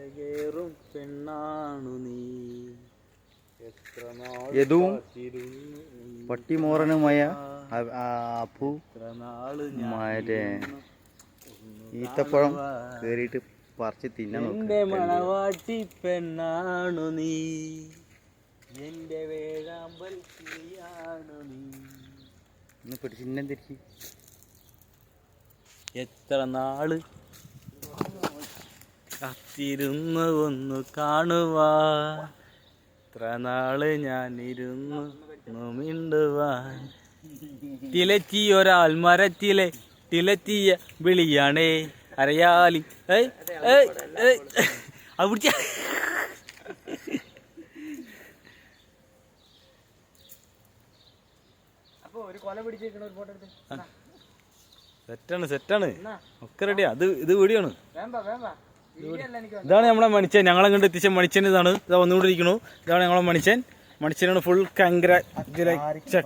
കരകേറും പെണ്ണാണു നീ യദുവും പട്ടിമോറനുമായ അപ്പു മറ്റേ ഈത്തപ്പഴം കേറിയിട്ട് പറിച്ച് തിന്നാൻ എന്റെ മണവാട്ടി പെണ്ണാണു നീ, എന്റെ വേഴാമ്പൽ കിളിയാണു നീ. ഒന്ന് പിടിച്ച് ഇന്നം തിരിച്ച്. എത്ര നാള് കാത്തിരുന്നു ഒന്ന് കാണുവാൻ, എത്ര നാള് ഞാൻ ഇരുന്നു മിണ്ടുവാൻ. തിലച്ചിയൊരാൾ മരത്തിലെ തിലച്ചിയ വിളിയാണേ അറിയാലി. അത് പിടിച്ച സെറ്റാണ് ഒക്കെ റെഡിയാ. ഇത് വീഡിയോ ആണ്. ഇതാണ് നമ്മളെ മണിച്ചൻ, ഞങ്ങളെ കണ്ട് എത്തിച്ച മണിച്ചൻ. ഇതാണ് ഇതാ വന്നുകൊണ്ട് ഇരിക്കണു. ഇതാണ് ഞങ്ങളെ മണിച്ചനാണ്. Full congratulation.